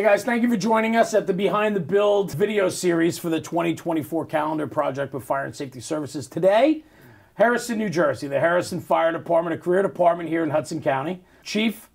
Hey guys, thank you for joining us at the Behind the Build video series for the 2024 calendar project with Fire and Safety Services. Today, Harrison, New Jersey, the Harrison Fire Department, a career department here in Hudson County. Chief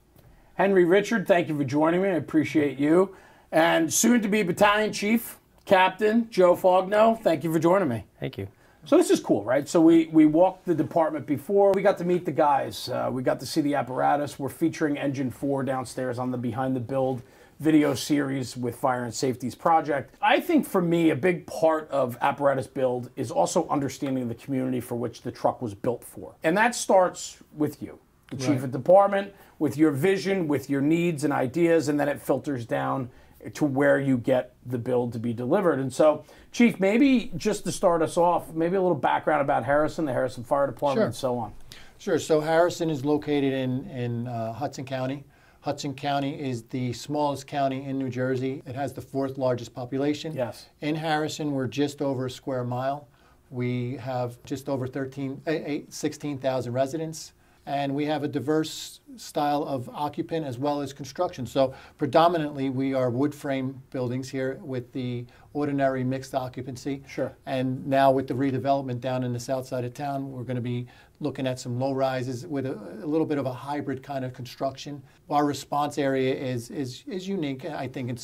Henry Richard, thank you for joining me. I appreciate you. And soon to be Battalion Chief, Captain Joe Faugno, thank you for joining me. Thank you. So this is cool, right? So we walked the department before. We got to meet the guys. We got to see the apparatus. We're featuring Engine 4 downstairs on the Behind the Build video series with Fire and Safety's project. I think for me, a big part of apparatus build is also understanding the community for which the truck was built for. And that starts with you, the chief of department, with your vision, with your needs and ideas, and then it filters down to where you get the build to be delivered. And so, Chief, maybe just to start us off, maybe a little background about Harrison, the Harrison Fire Department, and so on. Sure. So Harrison is located in Hudson County. Hudson County is the smallest county in New Jersey. It has the 4th largest population. Yes. In Harrison, we're just over a square mile. We have just over 16,000 residents. And we have a diverse style of occupant as well as construction. So predominantly we are wood frame buildings here with the ordinary mixed occupancy. Sure. And now with the redevelopment down in the south side of town, we're going to be looking at some low rises with a little bit of a hybrid kind of construction. Our response area is unique, I think, in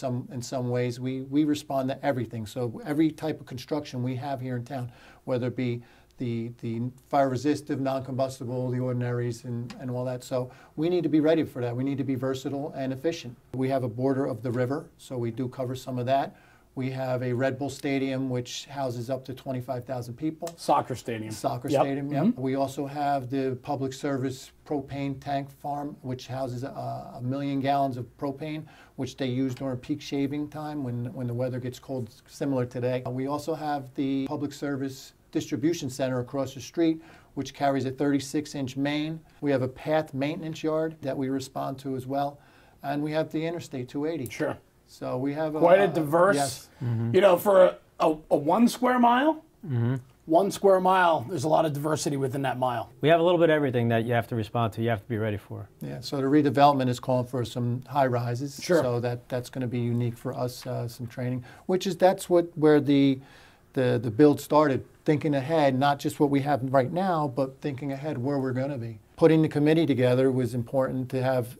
some ways. We respond to everything. So every type of construction we have here in town, whether it be the fire resistive, non-combustible, the ordinaries, and all that. So we need to be ready for that. We need to be versatile and efficient. We have a border of the river, so we do cover some of that. We have a Red Bull Stadium, which houses up to 25,000 people. Soccer stadium. Soccer stadium, yep. We also have the public service propane tank farm, which houses 1 million gallons of propane, which they use during peak shaving time when the weather gets cold, similar today. We also have the public service distribution center across the street, which carries a 36-inch main. We have a path maintenance yard that we respond to as well. And we have the Interstate 280. Sure. So we have quite a diverse, yes. You know, for a 1 square mile, 1 square mile, there's a lot of diversity within that mile. We have a little bit of everything that you have to respond to, you have to be ready for. Yeah, so the redevelopment is calling for some high rises. Sure. So that's going to be unique for us, some training, that's where the build started, thinking ahead, not just what we have right now, but thinking ahead where we're going to be. Putting the committee together was important to have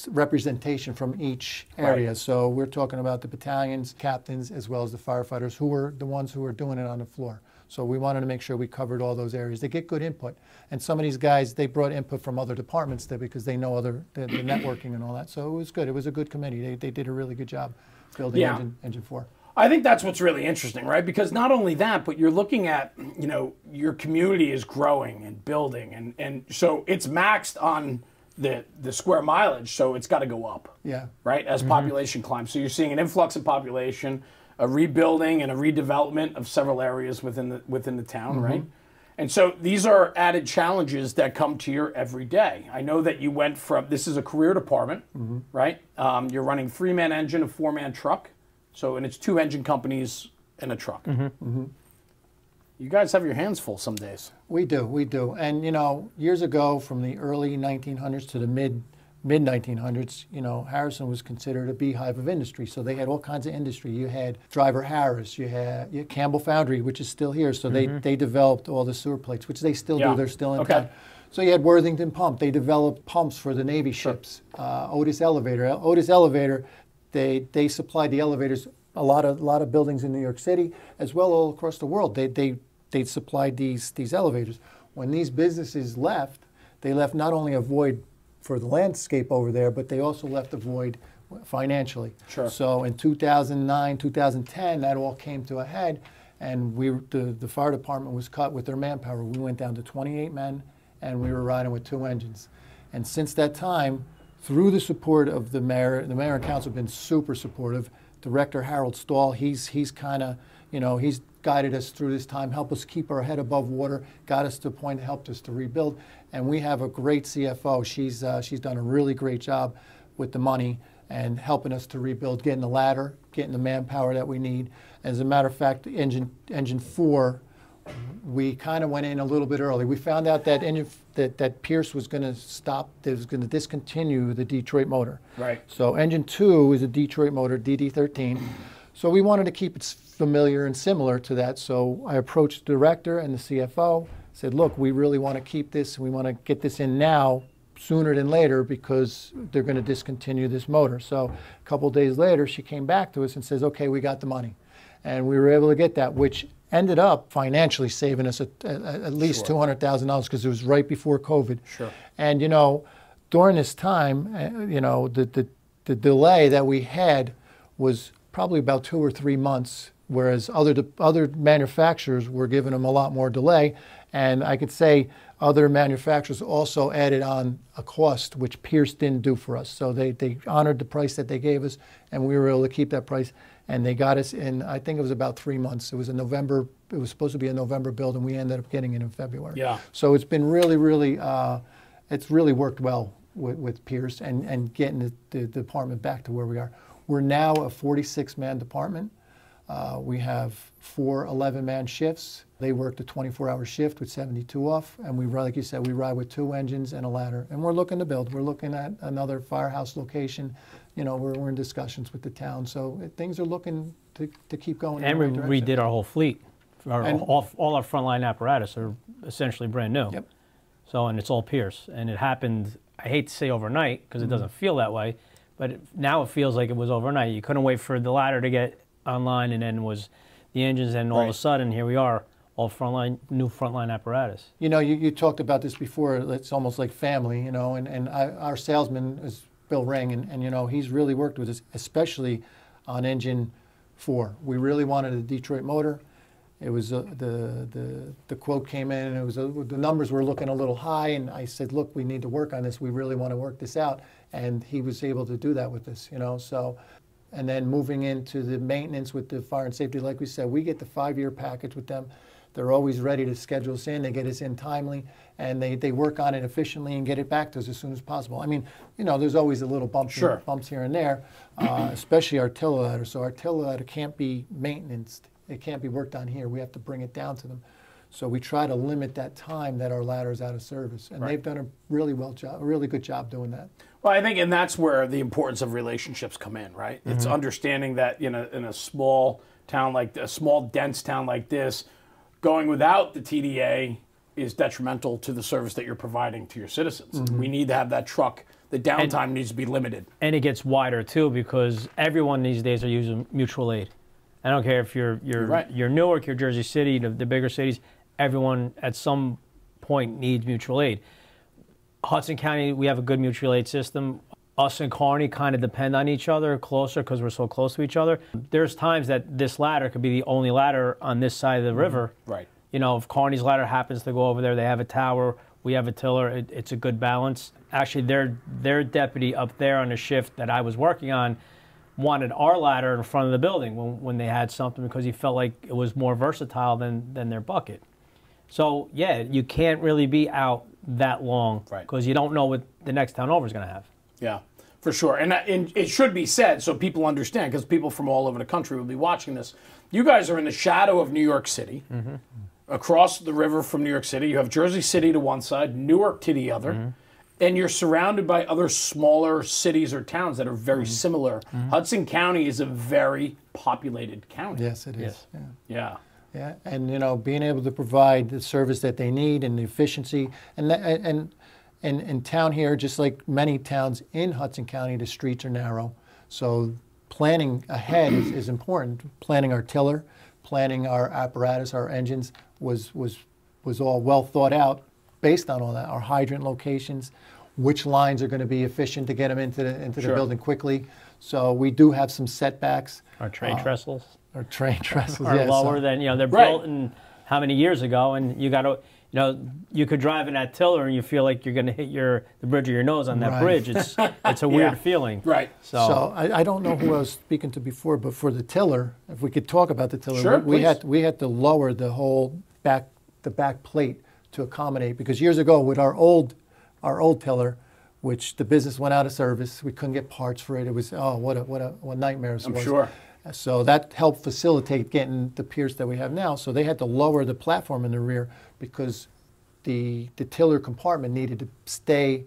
representation from each area. Right. So we're talking about the battalions, captains, as well as the firefighters, who were the ones who were doing it on the floor. So we wanted to make sure we covered all those areas. They get good input. And some of these guys, they brought input from other departments because they know the networking and all that. So it was good. It was a good committee. They did a really good job building Engine 4. I think that's what's really interesting, right? Because not only that, but you're looking at, you know, your community is growing and building. And so it's maxed on the square mileage, so it's got to go up. Yeah. Right? As population climbs. So you're seeing an influx of population, a rebuilding and a redevelopment of several areas within the town, right? And so these are added challenges that come to your everyday. I know that you went from, this is a career department, right? You're running 3-man engine, a 4-man truck. So, and it's 2 engine companies and a truck. You guys have your hands full some days. We do. And, you know, years ago, from the early 1900s to the mid-1900s, you know, Harrison was considered a beehive of industry. So they had all kinds of industry. You had Driver Harris, you had Campbell Foundry, which is still here. So they developed all the sewer plates, which they still do. They're still in town. So you had Worthington Pump. They developed pumps for the Navy ships. Otis Elevator, they supplied the elevators, a lot of buildings in New York City, as well all across the world. They supplied these elevators. When these businesses left, they left not only a void for the landscape over there, but they also left a void financially. Sure. So in 2009, 2010, that all came to a head, and the fire department was cut with their manpower. We went down to 28 men, and we were riding with 2 engines. And since that time, through the support of the mayor and council have been super supportive. Director Harold Stahl, he's kind of, you know, he's guided us through this time, helped us keep our head above water, got us to a point, helped us to rebuild. And we have a great CFO. She's done a really great job with the money and helping us to rebuild, getting the ladder, getting the manpower that we need. As a matter of fact, Engine 4 we kind of went in a little bit early. We found out that that Pierce was going to stop, that was going to discontinue the Detroit motor. Right. So engine 2 is a Detroit motor, DD13. So we wanted to keep it familiar and similar to that. So I approached the director and the CFO, said, look, we really want to keep this. We want to get this in now sooner than later because they're going to discontinue this motor. So a couple of days later, she came back to us and says, okay, we got the money. And we were able to get that, which ended up financially saving us at least $200,000 because it was right before COVID. Sure. And, you know, during this time, you know, the delay that we had was probably about 2 or 3 months, whereas other manufacturers were giving them a lot more delay. And I could say other manufacturers also added on a cost, which Pierce didn't do for us. So they honored the price that they gave us, and we were able to keep that price. And they got us in, I think it was about 3 months. It was a November, it was supposed to be a November build, and we ended up getting it in February. Yeah. So it's been really, really, it's really worked well with Pierce and getting the department back to where we are. We're now a 46-man department. We have 4 11-man shifts. They work a 24-hour shift with 72 off, and we, like you said, we ride with 2 engines and a ladder. And we're looking to build. We're looking at another firehouse location. You know, we're in discussions with the town, so things are looking to keep going. And we in the right direction. redid our whole fleet. All our frontline apparatus are essentially brand new. Yep. So, and it's all Pierce. And it happened, I hate to say overnight, because it doesn't feel that way, but now it feels like it was overnight. You couldn't wait for the ladder to get online, and then was the engines, and all of a sudden, here we are, all new frontline apparatus. You know, you talked about this before. It's almost like family, you know, and our salesman is Bill Ring, and you know, he's really worked with us, especially on engine 4. We really wanted a Detroit motor. It was the quote came in, and it was the numbers were looking a little high, and I said, look, we need to work on this. We really want to work this out, and he was able to do that with us, you know. So, and then moving into the maintenance with the fire and safety, like we said, we get the 5-year package with them. They're always ready to schedule us in. They get us in timely, and they work on it efficiently and get it back to us as soon as possible. I mean, you know, there's always a little bumps here and there, especially our tiller ladder. So our tiller ladder can't be maintenanced. It can't be worked on here. We have to bring it down to them. So we try to limit that time that our ladder is out of service, and they've done a really good job doing that. Well, I think, and that's where the importance of relationships come in, right? It's understanding that in a small town like a small dense town like this, going without the TDA is detrimental to the service that you're providing to your citizens. We need to have that truck. The downtime needs to be limited. And it gets wider too, because everyone these days are using mutual aid. I don't care if you're Newark, you're Jersey City, the bigger cities. Everyone at some point needs mutual aid. Hudson County, we have a good mutual aid system. Us and Kearney kind of depend on each other closer because we're so close to each other. There's times that this ladder could be the only ladder on this side of the river. Right. You know, if Kearney's ladder happens to go over there, they have a tower, we have a tiller, it's a good balance. Actually, their deputy up there on the shift that I was working on wanted our ladder in front of the building when they had something, because he felt like it was more versatile than their bucket. So, yeah, you can't really be out that long because you don't know what the next town over is going to have. Yeah, for sure. And it should be said so people understand, because people from all over the country will be watching this. You guys are in the shadow of New York City. Across the river from New York City, you have Jersey City to one side, Newark to the other. And you're surrounded by other smaller cities or towns that are very similar. Hudson County is a very populated county. Yes, it is. Yeah. Yeah, and you know, being able to provide the service that they need and the efficiency, and in town here, just like many towns in Hudson County, the streets are narrow. So planning ahead is important. Planning our tiller, planning our apparatus, our engines was all well thought out based on all that. Our hydrant locations, which lines are going to be efficient to get them into the building quickly. So we do have some setbacks. Our train trestles. Our train trestles are lower than, you know, they're built in how many years ago, and you got to, you know, you could drive in that tiller and you feel like you're going to hit the bridge of your nose on that bridge. It's a weird feeling. Right. So I don't know who I was speaking to before, but for the tiller, if we could talk about the tiller, sure, we had to lower the whole back plate to accommodate, because years ago with our old tiller, which the business went out of service, we couldn't get parts for it. It was what nightmare it was. I'm sure. So that helped facilitate getting the Pierce that we have now. So they had to lower the platform in the rear because the tiller compartment needed to stay,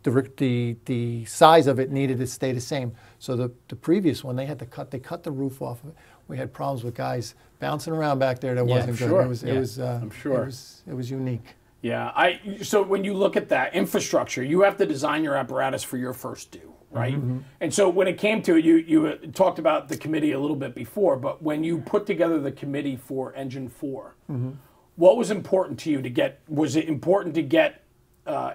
the size of it needed to stay the same. So the previous one, they cut the roof off of it. We had problems with guys bouncing around back there that wasn't good. I'm sure. It was unique. Yeah. So when you look at that infrastructure, you have to design your apparatus for your first due, right? Mm-hmm. And so when it came to it, you talked about the committee a little bit before, but when you put together the committee for Engine 4, mm-hmm. what was important to you to get? Was it important to get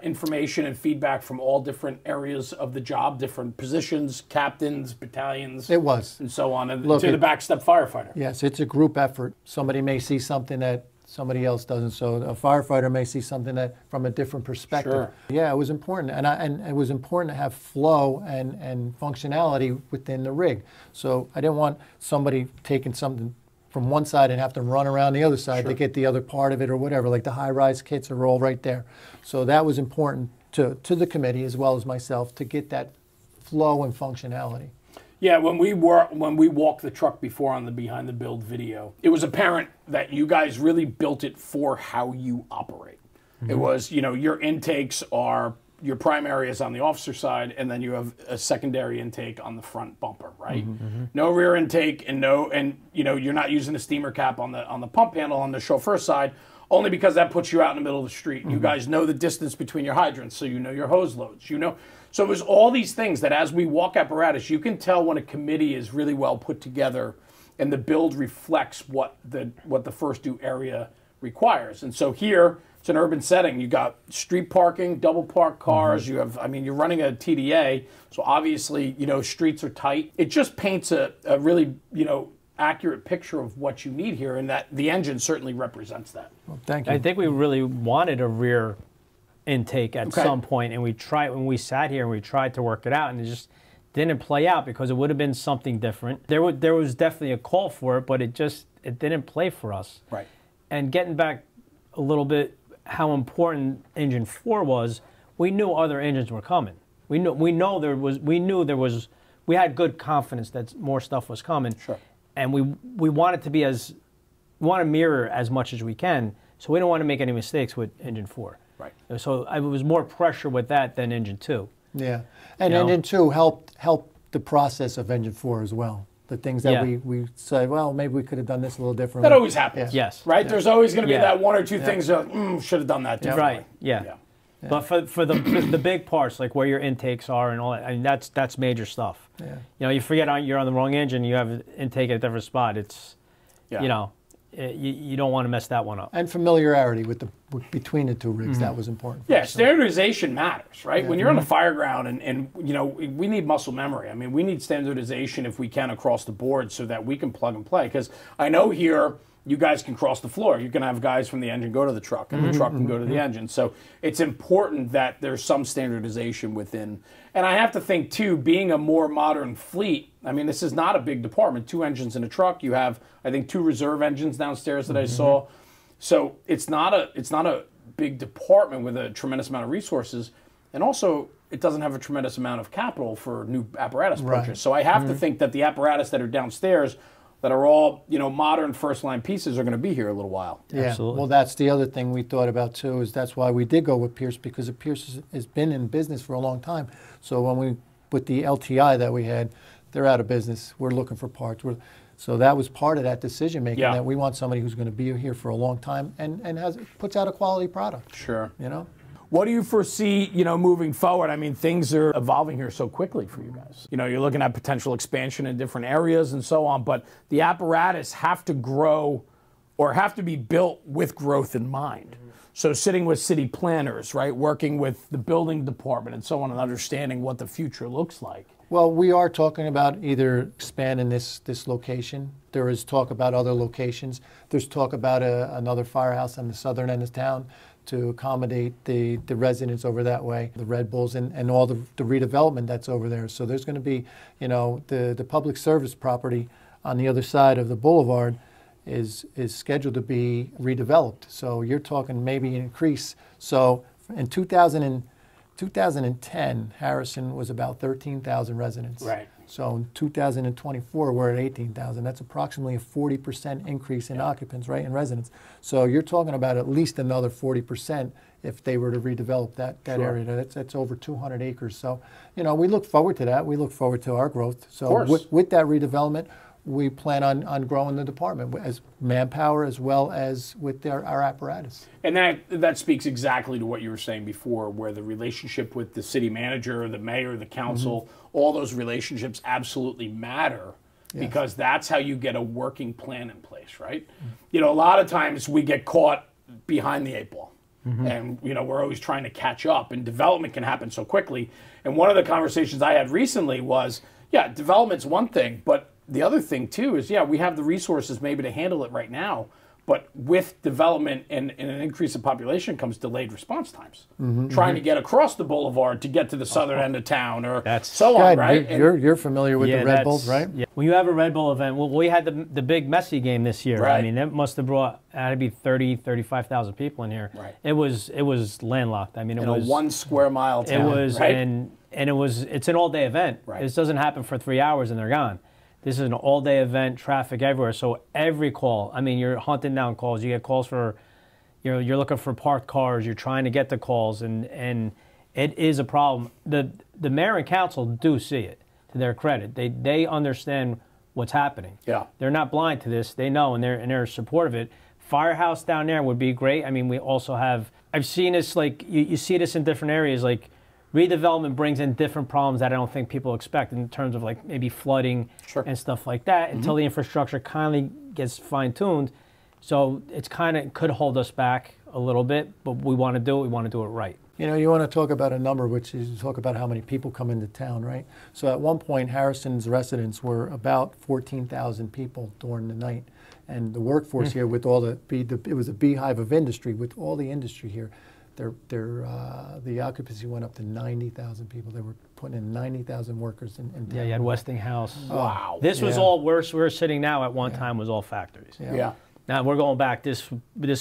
information and feedback from all different areas of the job, different positions, captains, battalions? It was. And so on, and to the backstep firefighter. Yes, it's a group effort. Somebody may see something that somebody else doesn't. So a firefighter may see something that from a different perspective. Sure. Yeah, it was important, and it was important to have flow and functionality within the rig. So I didn't want somebody taking something from one side and have to run around the other side to get the other part of it or whatever. Like the high-rise kits are all right there. So that was important to the committee as well as myself to get that flow and functionality. Yeah, when we walked the truck before on the behind the build video, it was apparent that you guys really built it for how you operate. Mm-hmm. It was, your intakes are your primary is on the officer side, and then you have a secondary intake on the front bumper, right? Mm-hmm. No rear intake, and you're not using a steamer cap on the pump handle on the chauffeur side, only because that puts you out in the middle of the street. Mm-hmm. You guys know the distance between your hydrants, so you know your hose loads. So it was all these things that as we walk apparatus, you can tell when a committee is really well put together, and the build reflects what the first due area requires. And so here, it's an urban setting. You got street parking, double parked cars. Mm-hmm. You're running a TDA, so obviously, streets are tight. It just paints a really, accurate picture of what you need here, and that the engine certainly represents that. Well, thank you. I think we really wanted a rear intake at some point, and when we sat here and we tried to work it out, and it just didn't play out because it would have been something different. There was definitely a call for it, but it didn't play for us. Right. And getting back a little bit, how important Engine 4 was, we knew other engines were coming. We had good confidence that more stuff was coming. Sure. And we wanted to mirror as much as we can, so we don't want to make any mistakes with Engine 4. Right. So it was more pressure with that than Engine 2. Yeah. And Engine 2 helped the process of Engine 4 as well. The things that we said, well, maybe we could have done this a little differently. That always happens. Yeah. Yes. Right? Yeah. There's always going to be that one or two things that should have done that differently. Right. Yeah. But for the big parts, like where your intakes are and all that, that's major stuff. Yeah. You forget you're on the wrong engine, you have an intake at a different spot. It's, you don't want to mess that one up. And familiarity between the two rigs, that was important. Yeah, standardization matters, right? Yeah. When you're on the fire ground and we need muscle memory. I mean, we need standardization if we can across the board so that we can plug and play. Because I know here you guys can cross the floor. You can have guys from the engine go to the truck, and the truck can go to the engine. So it's important that there's some standardization within. And I have to think, too, being a more modern fleet, I mean, this is not a big department. 2 engines in a truck. You have, I think, 2 reserve engines downstairs that I saw. So it's not a big department with a tremendous amount of resources. And also, it doesn't have a tremendous amount of capital for new apparatus purchase. Right. So I have to think that the apparatus that are downstairs that are all, modern first-line pieces are going to be here a little while. Yeah, absolutely. Well, that's the other thing we thought about, too, is that's why we did go with Pierce, because Pierce has been in business for a long time. So with the LTI that we had, they're out of business. We're looking for parts. So that was part of that decision-making, that we want somebody who's going to be here for a long time and puts out a quality product. Sure. What do you foresee, moving forward? I mean, things are evolving here so quickly for you guys. You're looking at potential expansion in different areas and so on, but the apparatus have to grow or have to be built with growth in mind. So sitting with city planners, right, working with the building department and so on and understanding what the future looks like. Well, we are talking about either expanding this location. There is talk about other locations. There's talk about another firehouse on the southern end of town to accommodate the residents over that way, the Red Bulls and all the redevelopment that's over there. So there's going to be, the public service property on the other side of the boulevard is scheduled to be redeveloped. So you're talking maybe an increase. So in 2010, Harrison was about 13,000 residents. Right. So in 2024, we're at 18,000. That's approximately a 40% increase in occupants, right, in residents. So you're talking about at least another 40% if they were to redevelop that area. That's over 200 acres. So, you know, we look forward to that. We look forward to our growth. So with that redevelopment, we plan on growing the department as manpower as well as with our apparatus. And that speaks exactly to what you were saying before, where the relationship with the city manager, the mayor, the council, all those relationships absolutely matter, because that's how you get a working plan in place, right? You know, a lot of times we get caught behind the 8 ball. And, you know, we're always trying to catch up, and development can happen so quickly. And one of the conversations I had recently was, yeah, development's one thing, but the other thing, too, is, yeah, we have the resources maybe to handle it right now, but with development and an increase in population comes delayed response times. Trying to get across the boulevard to get to the southern end of town, or so on, right? You're familiar with the Red Bulls, right? Yeah. When you have a Red Bull event, well, we had the big Messi game this year. Right. I mean, that must have had to be 35,000 people in here. Right. It was landlocked. I mean, it was a 1 square mile town. It was, right? and it's an all-day event. Right. This doesn't happen for 3 hours and they're gone. This is an all-day event, traffic everywhere. So every call, I mean, you're hunting down calls. You get calls for, you're looking for parked cars. You're trying to get the calls, and it is a problem. The mayor and council do see it, to their credit. They understand what's happening. Yeah. They're not blind to this. They know, and they're supportive of it. Firehouse down there would be great. I mean, we also have, I've seen this, like, you see this in different areas, like, redevelopment brings in different problems that I don't think people expect in terms of, like, maybe flooding and stuff like that, until the infrastructure kindly gets fine-tuned. So it's could hold us back a little bit, but we want to do it. We want to do it right. You know, you want to talk about a number, which is talk about how many people come into town, right? So at one point, Harrison's residents were about 14,000 people during the night. And the workforce here, with all it was a beehive of industry, with all the industry here. The occupancy went up to 90,000 people. They were putting in 90,000 workers in town. Yeah, you had Westinghouse. Wow. This was all worse. We're sitting now at one time was all factories. Yeah. Now we're going back. This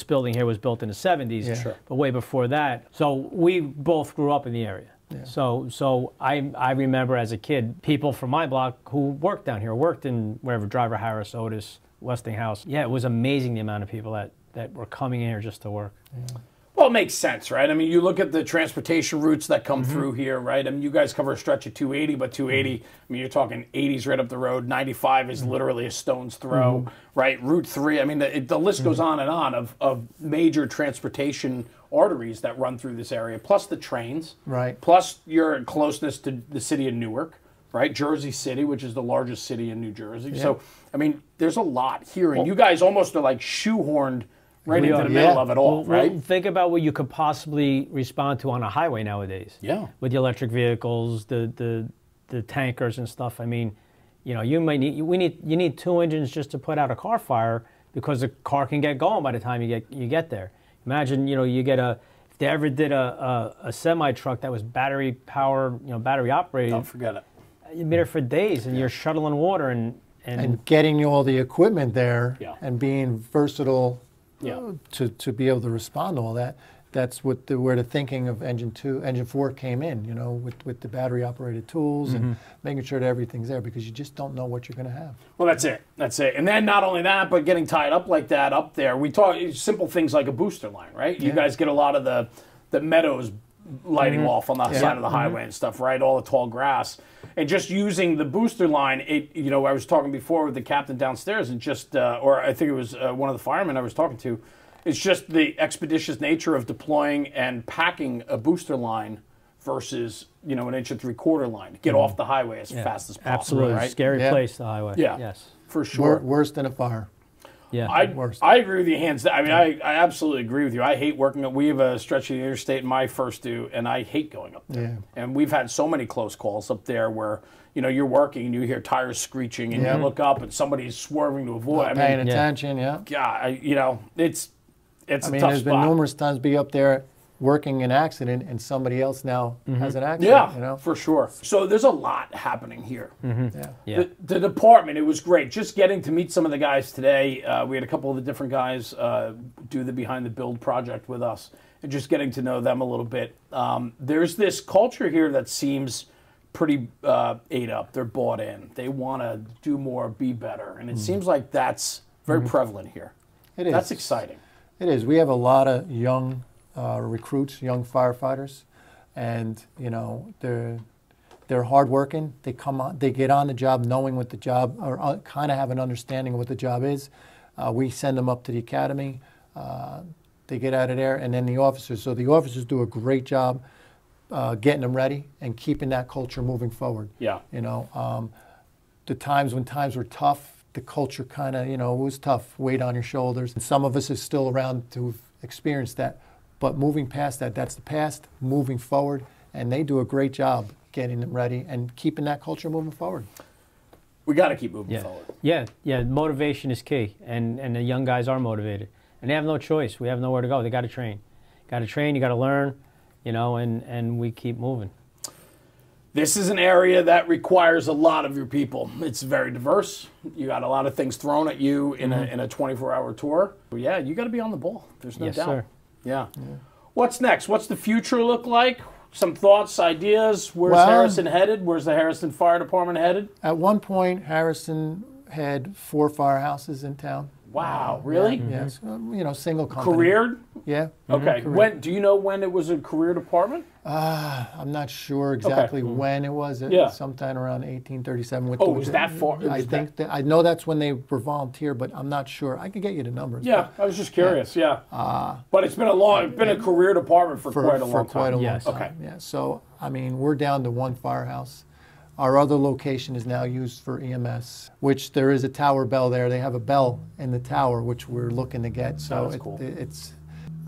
building here was built in the 70s, but way before that. So we both grew up in the area. Yeah. So I remember as a kid, people from my block who worked down here, worked in wherever, Driver Harris, Otis, Westinghouse. Yeah, it was amazing the amount of people that were coming in here just to work. Yeah. Well, it makes sense, right? I mean, you look at the transportation routes that come through here, right? I mean, you guys cover a stretch of 280, but 280, I mean, you're talking 80s right up the road. 95 is literally a stone's throw, right? Route 3, I mean, the list goes on and on of major transportation arteries that run through this area, plus the trains, right? Plus your closeness to the city of Newark, right? Jersey City, which is the largest city in New Jersey. Yeah. So, I mean, there's a lot here, and you guys almost are like shoehoorned right into the middle of it all, right? Well, think about what you could possibly respond to on a highway nowadays. Yeah. With the electric vehicles, the tankers and stuff. I mean, you know, you need 2 engines just to put out a car fire, because the car can get going by the time you get there. Imagine, you know, if they ever did a semi truck that was battery powered, you know, battery operated. Don't forget it. You'd be there for days, and you're shuttling water and getting all the equipment there and being versatile. To be able to respond to all that, that's where the thinking of Engine 4 came in, you know, with the battery operated tools and making sure that everything's there, because you just don't know what you're going to have. Well, that's it. And then not only that, but getting tied up like that up there, we talk simple things like a booster line, right? You guys get a lot of the meadows lighting off on the side of the highway and stuff, right? All the tall grass. And just using the booster line, you know, I was talking before with the captain downstairs, and just, or I think it was one of the firemen I was talking to, it's just the expeditious nature of deploying and packing a booster line versus, you know, an 1 3/4 line to get off the highway as fast as possible. Absolutely, right? Scary place, the highway. Yeah, yes, for sure. Worse than a fire. Yeah, I agree with you, hands down. I mean, I absolutely agree with you. I hate working. We have a stretch of the interstate, my first due, and I hate going up there. Yeah. And we've had so many close calls up there where, you know, you're working and you hear tires screeching, and you look up and somebody's swerving to avoid. Not paying attention. You know, it's a tough spot. There's been numerous times be up there working an accident, and somebody else now has an accident. Yeah, you know? for sure. So there's a lot happening here. The department, it was great. Just getting to meet some of the guys today. We had a couple of the different guys do the Behind the Build project with us, and just getting to know them a little bit. There's this culture here that seems pretty ate up. They're bought in. They want to do more, be better. And it seems like that's very prevalent here. It is. That's exciting. It is. We have a lot of young recruits, young firefighters, and they're hardworking. They come on, they get on the job knowing what the job, or kind of have an understanding of what the job is. We send them up to the academy. They get out of there, and then the officers. So the officers do a great job getting them ready and keeping that culture moving forward. Yeah. The times when times were tough, the culture kind of, it was tough, weight on your shoulders. And some of us is still around to have experienced that. But moving past that, that's the past, moving forward, and they do a great job getting them ready and keeping that culture moving forward. We got to keep moving forward. Yeah, motivation is key, and the young guys are motivated. And they have no choice. We have nowhere to go. They got to train. Got to train, you got to learn, and we keep moving. This is an area that requires a lot of your people. It's very diverse. You got a lot of things thrown at you in a 24-hour tour. But yeah, you got to be on the ball. There's no doubt. Yes, sir. Yeah. What's next? What's the future look like? Some thoughts, ideas? Where's Harrison headed? Where's the Harrison Fire Department headed? At one point, Harrison had 4 firehouses in town. Wow, really? Yes, single company. Careered? Yeah. Okay. Do you know when it was a career department? I'm not sure exactly when it was. Sometime around 1837. With was that far? I know that's when they were volunteer, but I'm not sure. I could get you the numbers. Yeah, I was just curious. Yeah. But it's been a career department for quite a long time. For quite a long time. Okay. Yeah. So we're down to 1 firehouse. Our other location is now used for EMS, which there is a tower bell there. They have a bell in the tower, which we're looking to get. So that's cool. It's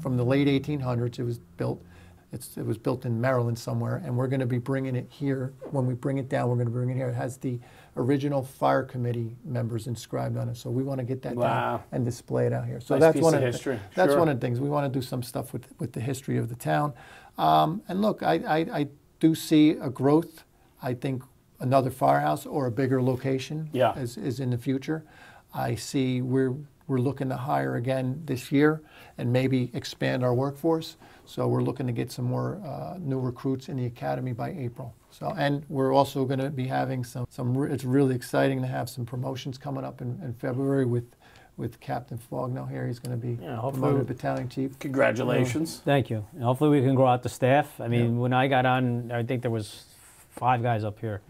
from the late 1800s. It was built. It was built in Maryland somewhere, and we're going to be bringing it here. When we bring it down, we're going to bring it here. It has the original fire committee members inscribed on it. So we want to get that down and display it out here. So that's one of history. That's one of the things. We want to do some stuff with the history of the town. And look, I do see a growth. I think another firehouse or a bigger location is in the future. I see we're looking to hire again this year and maybe expand our workforce. So we're looking to get some more new recruits in the academy by April. So, and we're also going to be having some. It's really exciting to have some promotions coming up in February with Captain Faugno here. He's going to be promoted battalion chief. Congratulations. Thank you. And hopefully we can grow out the staff. I mean, when I got on, I think there was 5 guys up here.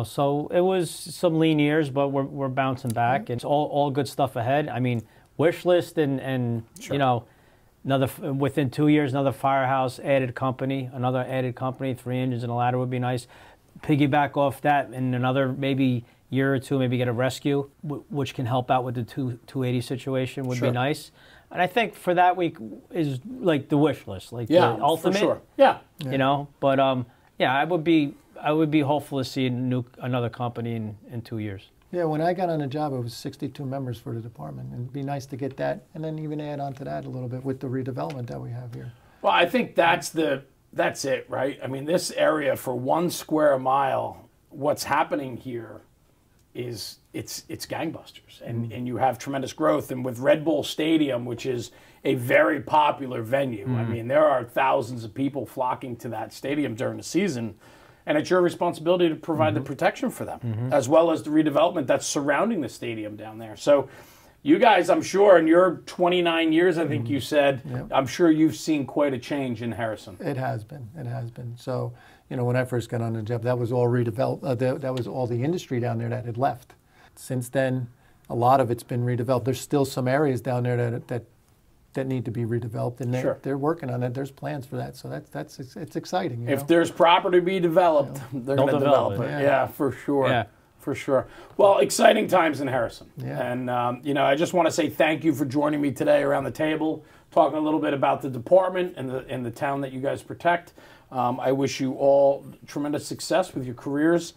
So it was some lean years, but we're bouncing back. And it's all good stuff ahead. I mean, wish list and within 2 years, another firehouse another added company, 3 engines and a ladder would be nice. Piggyback off that in another maybe year or two, maybe get a rescue, which can help out with the 280 situation would be nice. And I think for that week is like the wish list, like the ultimate. For sure. Yeah. But I would be hopeful to see another company in 2 years. Yeah, when I got on the job, it was 62 members for the department, and it'd be nice to get that, and then even add on to that a little bit with the redevelopment that we have here. Well, I think that's it, right? I mean, this area for 1 square mile, what's happening here is it's gangbusters, and you have tremendous growth. And with Red Bull Stadium, which is a very popular venue, I mean, there are thousands of people flocking to that stadium during the season. And it's your responsibility to provide the protection for them, as well as the redevelopment that's surrounding the stadium down there. So you guys, I'm sure, in your 29 years, I think you said, I'm sure you've seen quite a change in Harrison. It has been. It has been. So, when I first got on the job, that was all redeveloped. That was all the industry down there that had left. Since then, a lot of it's been redeveloped. There's still some areas down there that need to be redeveloped, and they're working on it. There's plans for that, so it's exciting. If there's property to be developed, they're going to develop it. Yeah, for sure. Yeah. For sure. Well, exciting times in Harrison. Yeah. And, I just want to say thank you for joining me today around the table, talking a little bit about the department and the town that you guys protect. I wish you all tremendous success with your careers.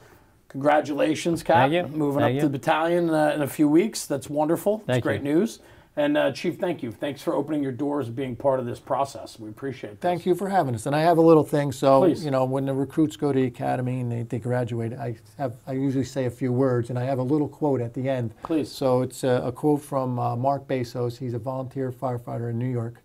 Congratulations, Cap. Thank you. Moving up to the battalion in a few weeks. That's wonderful. It's great news. And Chief, thank you. Thanks for opening your doors and being part of this process. We appreciate it. Thank you for having us. And I have a little thing. So, Please. When the recruits go to the academy and they graduate, I usually say a few words, and I have a little quote at the end. Please. So it's a quote from Mark Bezos. He's a volunteer firefighter in New York.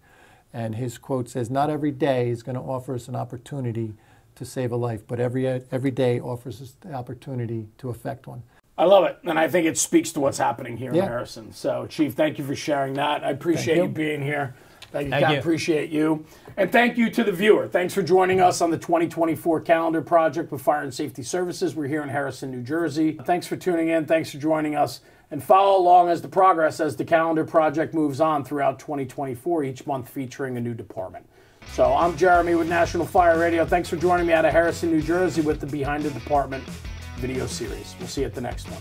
And his quote says, "Not every day is going to offer us an opportunity to save a life, but every day offers us the opportunity to affect one. I love it, and I think it speaks to what's happening here in Harrison. So, Chief, thank you for sharing that. I appreciate you being here. Thank you, Kat. Appreciate you. And thank you to the viewer. Thanks for joining us on the 2024 Calendar Project with Fire and Safety Services. We're here in Harrison, New Jersey. Thanks for tuning in. Thanks for joining us. And follow along as the Calendar Project moves on throughout 2024, each month featuring a new department. So I'm Jeremy with National Fire Radio. Thanks for joining me out of Harrison, New Jersey with the Behind the Department video series. We'll see you at the next one.